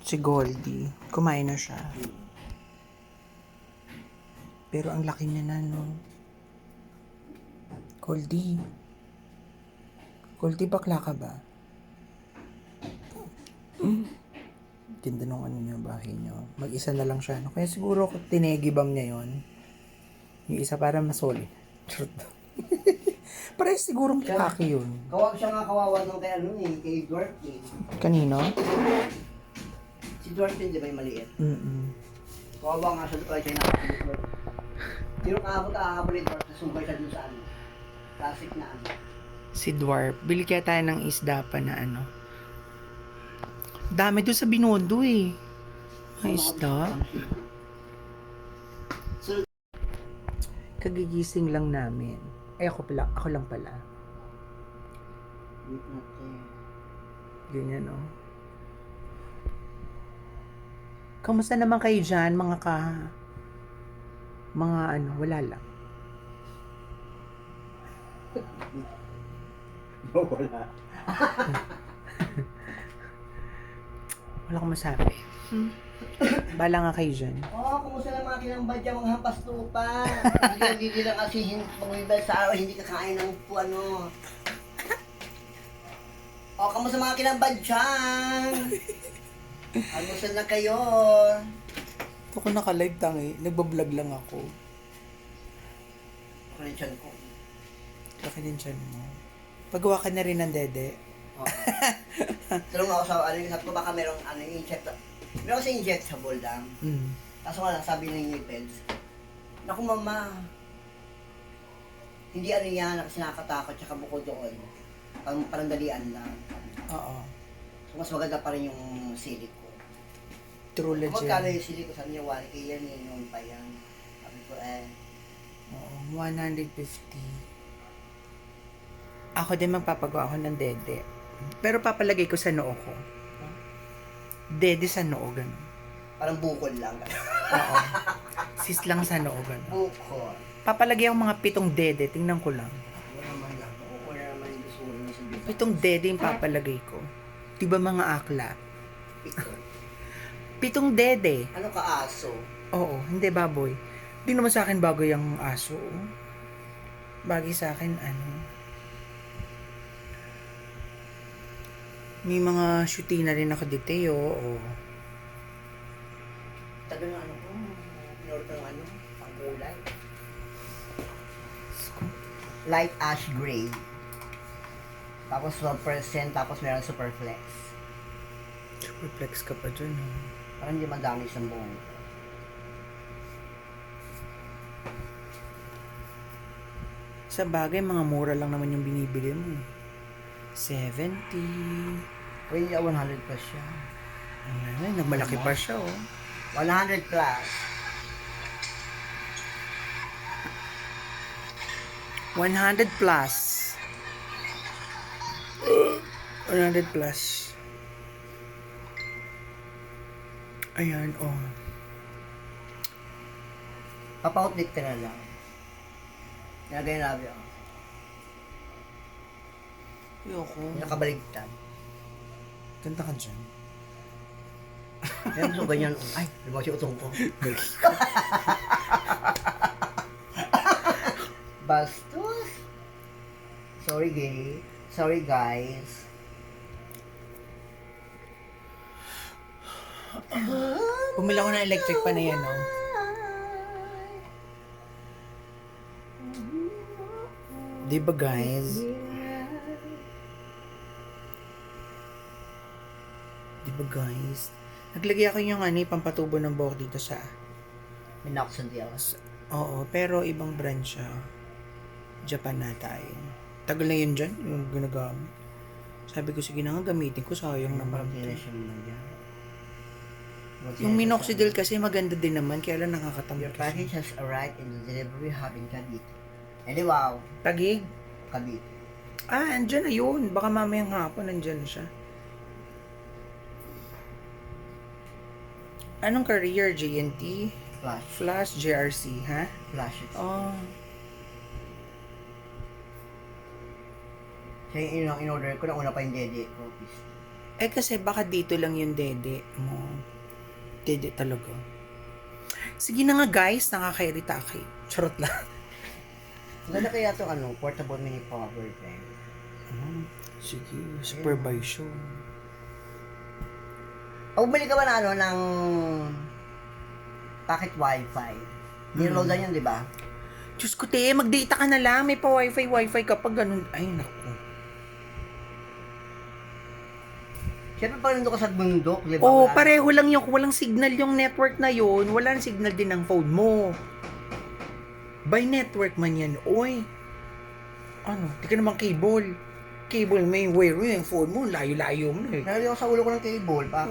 Si Goldie, kumain na siya. Pero ang laki niya na, no? Goldie. Goldie, bakla ka ba? Ganda nung ano niya, bahay niya. Mag-isa na lang siya, no? Kaya siguro tinegibang niya yon. Yung isa para masolid. Parehas sigurong lalaki yun. Siya nga kawawa nung kay ano eh, kay Dwarf eh. Kanino? Si Dwarf din, di ba yung maliit? Kawawa nga siya doon siya nakakabot. Pero kahabol ni Dwarf, nasumbay siya doon sa ano. Classic na ano. Si Dwarf. Bili kaya tayo ng isda pa na ano. Dami doon sa Binondo eh. Mga isda. Kagigising lang namin. Ay, ako lang pala. Ganyan, oh. Kamusta naman kayo dyan, mga ano, wala lang. Wala. Wala akong masabi. Bala nga kayo dyan. Kumusta naman akin ang badya mga hampas lupa? Hindi lang kasi pag-ibig sa araw, hindi kakain ng ano. Kamusta mga akin ang badyang? Kamusta na kayo? Ito ko naka-live tangi. Nagbablog lang ako. Kulinsyan ko. Laki din dyan mo. Pagawa ka na rin ng dede. Tulong ako sa ano, sabi ko baka merong ano, inject. Meron kasi injectable lang. Kaso nga lang, sabi ng Nipeds, naku mama, hindi ano yan, kasi nakakatakot, tsaka bukod doon. Parang dalian lang. Oo. So, mas maganda pa rin yung silik ko. True legend. Kung magkano yung silik ko, sabi niya, 1K yan, noon pa yan. Sabi ko, Oo, 150. Ako din magpapagawa ako ng dede. Pero papalagay ko sa noo ko. Dede sa noo, gano'n. parang bukol lang. Oo. Sis lang sa noo, gano'n. Bukol. Papalagay ako mga 7 dede. Tingnan ko lang. Wala naman lang. Wala naman yung gusto mo sa bita. 7 dede yung papalagay ko. Diba mga akla? 7 dede. Ano ka aso? Oo, hindi baboy. Hindi naman sa akin bago yung aso. Bagay sa akin, ano. May mga shooting na rin ako dito, oo. Tagal na ano ko. Pinorder ng ano, ang kulay. Light ash gray. Tapos 12%, tapos meron super flex. Superplex ka pa dyan, ha? Parang hindi madami sa buong. Sa bagay, mga mura lang naman yung binibili mo. 70. Pwede niya 100 plus siya. Ay, nagmalaki pa siya, oh. 100 plus. 100 plus. 100 plus. Ayan, oh. Papa-outlet ka na lang. Nilagay na labi ako. Ayoko. Nakabaligtad. Ganda ka dyan. Yan, so ganyan. Ay, diba si utong ko? Bastos. Sorry, gay. Sorry, guys. Pumila ko ng electric pa na yan, oh. Diba, guys? Diba, guys? Naglagay ako yung ano, pampatubo ng buhok dito sa... Minoxidil. Oo, pero ibang brand siya. Japan na tayo. Tagal na yun dyan, yung ginagamit. Sabi ko, sige na nga, gamitin ko. Sayang naman. Parang sinesyon mo na yan. Yung minoxidil kasi maganda din naman, kaya lang nakakatamad Your kasi. package has arrived in the delivery hub in Cavite. Anyway, wow. Tagig? Cavite. Andyan na yun. Baka mamayang hapon, andyan na siya. Anong career? JNT? Flash. Flash? JRC, ha? Flash. Oh. Siya yung in-order ko na una pa yung dede copies. Eh kasi baka dito lang yung dede mo. Dede talaga. Sige na nga guys, nakakairita kayo. Charot lang. Maganda kaya ito, portable mini power bank. Sige, supervision. Pag bumili ka ba na ng packet wifi, niloadan yan, di ba? Diyos ko, te, mag-data ka na lang. May pa wifi ka pag ganun. Ay, naku. Siyempre pag nandun ka sa bundok, di ba? Oo, Wala- pareho lang yung walang signal yung network na yun. Walang signal din ng phone mo. By network man yan. Oy. Ano? Di ka naman cable. Cable, may wire mo yung phone mo. Layo-layo mo eh. Nalagyan ko sa ulo ko ng cable, pa.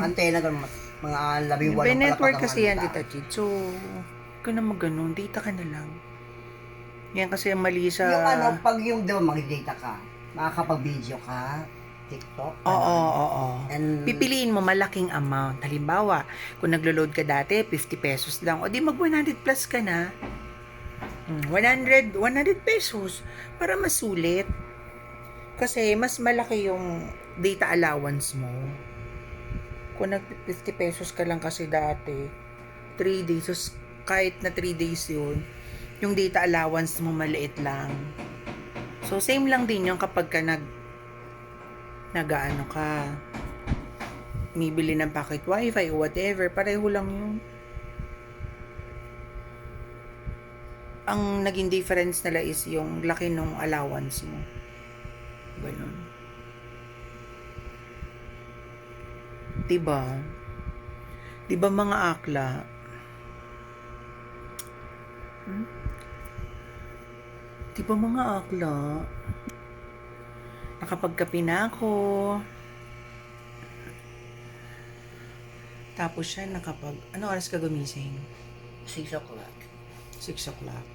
Antena, ganun, mga 18 By network kasi yan, dita. Tita Chid. So, huwag ka na mag-ganun. Data ka na lang. Yan kasi ang mali sa... Yung pag yung, di ba, mag-data ka, makakapag-video ka, TikTok, Oo. And, Pipiliin mo malaking amount. Halimbawa, kung naglo-load ka dati, 50 pesos lang. O di mag 100 plus ka na. 100 pesos para masulit. Kasi mas malaki yung data allowance mo. Kung nag 50 pesos ka lang kasi dati, 3 days, so kahit na 3 days yun, yung data allowance mo maliit lang. So, same lang din yung kapag ka nag-ano ka, bibili ng packet wifi o whatever, pareho lang yun. Ang naging difference nila is yung laki ng allowance mo. Ganun. Diba? Diba mga akla? Diba mga akla? Nakapagkape na ako. Tapos siya ano oras ka gumising? 6 o'clock. 6 o'clock.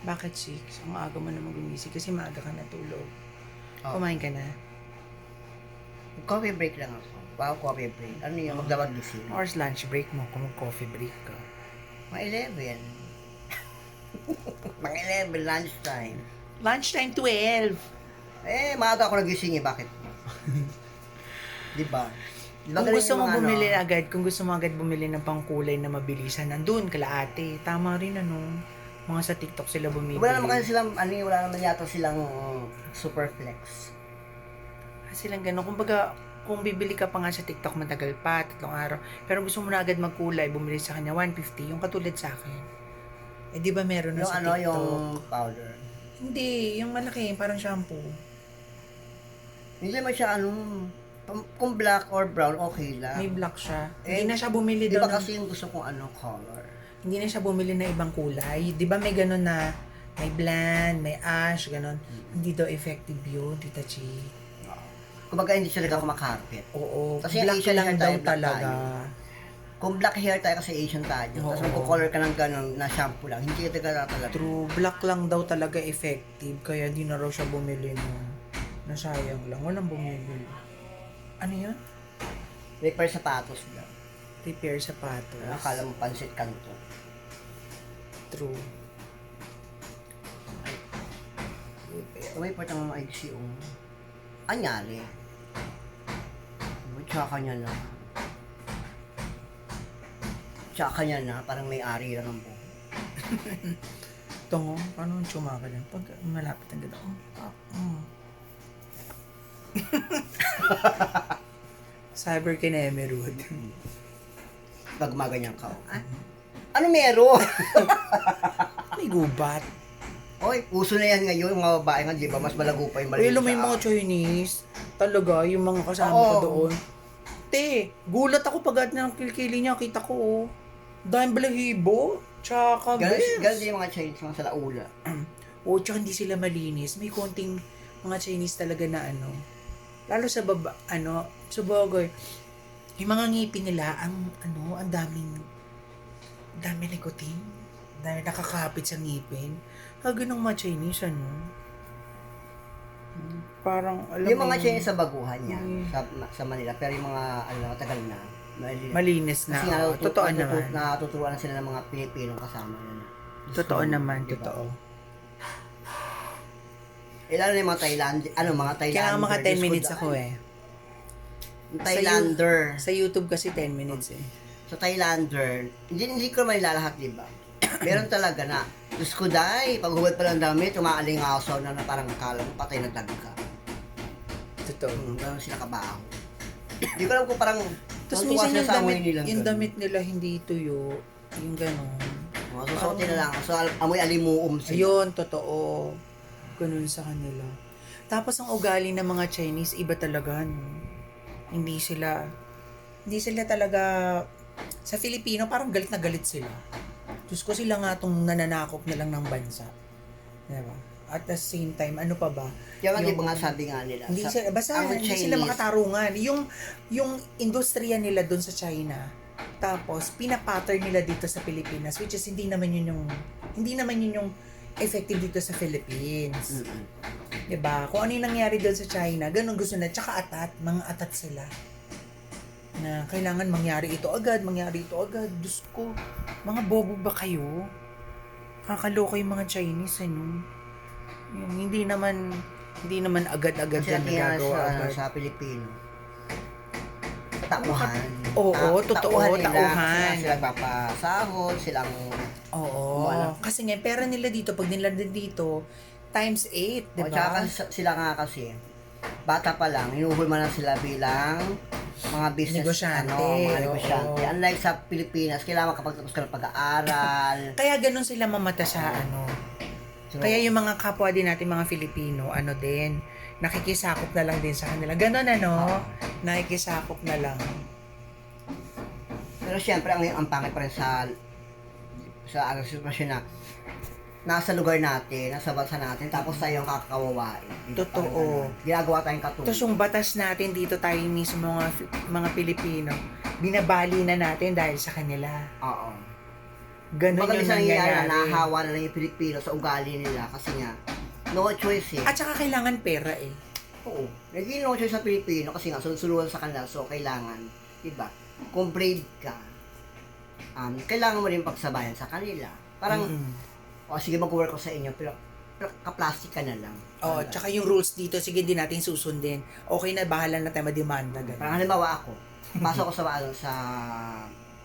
Bakit 6? Ang aga mo naman gumising kasi maaga ka natulog. Oh. Kumain ka na? Coffee break lang ako. Wow, coffee break. Ano yung magdawag gising? Oras lunch break mo kung coffee break ka. Mga 11. Mga 11, lunchtime. Lunchtime 12. Maaga ako nagising eh. Bakit? Diba? Kung gusto mo bumili agad, kung gusto mo agad bumili ng pangkulay na mabilisan, nandun, kalaate. Tama rin mga sa TikTok sila bumibili. Wala naman kasi silang, wala naman yata silang super flex. Silang gano'n. Kumbaga, kung bibili ka pa nga sa TikTok, matagal pa, 3 araw. Pero gusto mo na agad magkulay, bumili sa kanya 150, yung katulad sa akin. Eh, di ba meron na Yung sa TikTok? yung powder. Hindi, yung malaki, parang shampoo. Hindi naman siya kung black or brown, okay lang. May black siya. Hindi na siya bumili Di daw ba ng... kasi yung gusto kong color? Hindi na siya bumili na ibang kulay. Di ba may gano'n na may blonde, may ash, gano'n. Hindi daw effective yun, Tita Chi. Kumbaga hindi siya kumakapit. Oo, Kasi black Asian lang hair daw tayo, black talaga. tayo. Kung black hair tayo kasi Asian tayo, tapos Oo. magko-color ka ng gano'n na shampoo lang, hindi ka talaga. True, black lang daw talaga effective. Kaya di na raw siya bumili nun. Nasayang lang. Walang bumili. Ano yun? Repair sapatos lang. Repair sapatos. Akala mo pansit kanto. True. May part ng mga IC anyari. Tsaka niya na. Tsaka niya na, parang may ari lang ang buhok. Tungo, paano yung tsumaka dyan? Pag malapit ang ganda. Cyber Kinemerud. Pag maganyan ka. Ano meron? May gubat. Oy, uso na yan ngayon, mga babae nga, di ba? Mas malago pa yung Uy, maliit may mga Chinese. Talaga, yung mga kasama ko doon. Te, gulat ako pag ng kilikili niya. Kita ko, oh. Dahil balahibo. Tsaka, Ganon din yung mga Chinese, mga salaula. Oo, tsaka hindi sila malinis. May konting mga Chinese talaga na lalo sa sa bagay, yung mga ngipin nila, ang daming nicotine. Dami nakakapit sa ngipin. Hago ng mga Chinese, Parang, alam Yung mo mga Chinese sa baguhan niya, Mm. sa Manila, pero yung mga, tagal na. malinis na. Kasi nga, Oo, totoo naman. natuturuan na sila ng mga Pilipinong kasama yun. Totoo naman, Diba? totoo. Lalo na yung mga Thailand, mga Thailand. Kaya mga 10 minutes ako Thailander. Sa YouTube kasi 10 minutes eh. Sa Thailander, hindi ko naman ilalahat, di ba? Meron talaga na, Diyos ko day, pag huwag pa ng damit, umaalingasaw na parang akala mo patay na daga. Totoo. Gano'n sila kabaho. Hindi ko alam kung parang Tapos tuwa minsan sila yung sa amoy damit, nilang yung ganun. damit nila hindi tuyo. Yung gano'n. Susuotin na lang. So, amoy alimuum sila. Ayun, totoo. Ganun sa kanila. Tapos ang ugali ng mga Chinese, iba talaga. No? Hindi sila talaga, sa Filipino, parang galit na galit sila. Diyos ko, sila nga itong nananakop na lang ng bansa. Diba? At the same time, ano pa ba? Kaya nga, di ba nga sabi nga nila? Hindi sila, basta ang hindi Chinese, sila makatarungan. Yung industriya nila doon sa China, tapos pinapattern nila dito sa Pilipinas, which is hindi naman yun yung effective dito sa Philippines. Mm-mm. 'Di ba? Kung ano yung nangyari doon sa China, ganun gusto na. Tsaka mga atat sila. Na kailangan mangyari ito agad. Diyos ko, mga bobo ba kayo? Kakaloko yung mga Chinese, ano? Yung hindi naman agad-agad Kasi yan nagagawa agad. sa Pilipino. Tauhan. Oo, totoo, tauhan. Sila papasahod, silang Oo. Wala. Kasi nga, pera nila dito, pag nilandin dito, times 8, di O, ba? tsaka sila nga kasi, bata pa lang, hinuhulma na sila bilang mga business, Negosyante, mga negosyante. oo. Unlike sa Pilipinas, kailangan makapagtapos ka ng pag-aaral. Kaya ganun sila mamata sa ano. So, Kaya yung mga kapwa din natin, mga Filipino, ano din, nakikisakop na lang din sa kanila. Ganun ano, nakikisakop na lang. pero syempre, ang pangit pa rin sa sitwasyon na nasa lugar natin, nasa bansa natin, tapos tayo ang kakawawain. Totoo. Ginagawa tayong katulad. Tapos yung batas natin dito tayo mismo mga Pilipino, binabali na natin dahil sa kanila. Oo. Ganun Baka yung minsan nangyayari na nangyayari. nahawa na lang yung Pilipino sa ugali nila kasi nga, no choice eh. At saka kailangan pera eh. Oo. Naging no choice sa Pilipino kasi nga, sunod-suluhan sa kanila, so kailangan, diba? Kung brave ka, kailangan mo rin pagsabayan sa kanila. Parang, sige mag-work ko sa inyo, pero ka-plastic ka na lang. Oh, tsaka yung rules dito, sige din natin susundin. Okay na, bahala na tayo mademanda. Ganun. Parang halimbawa ako, pasok ko sa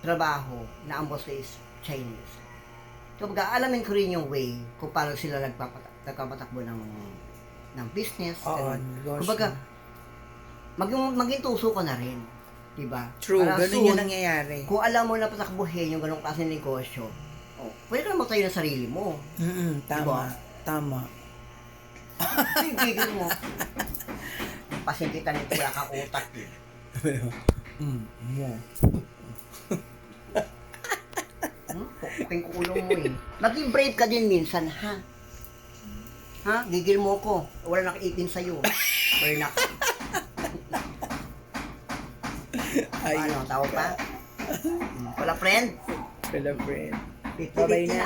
trabaho na ang boss ko is Chinese. So, alamin ko rin yung way kung paano sila nagpapatakbo ng business. Oo, ganun. negosyo. Kumbaga, maging tuso ko na rin. Diba? True, Para ganun soon, yung nangyayari. kung alam mo na patakbuhin yung ganong klase ng negosyo, pwede ka na magtayo ng sarili mo. Tama. Tama. Gigil mo. Pasimpitan nito, wala kang utak eh. Yeah. Puking kulong mo eh. Maging brave ka din minsan, ha? Ha? Gigil mo ko. Wala nakaipin sa'yo. Wala na. Ano, tawag pa? Wala friend? Wala friend. Bye-bye na.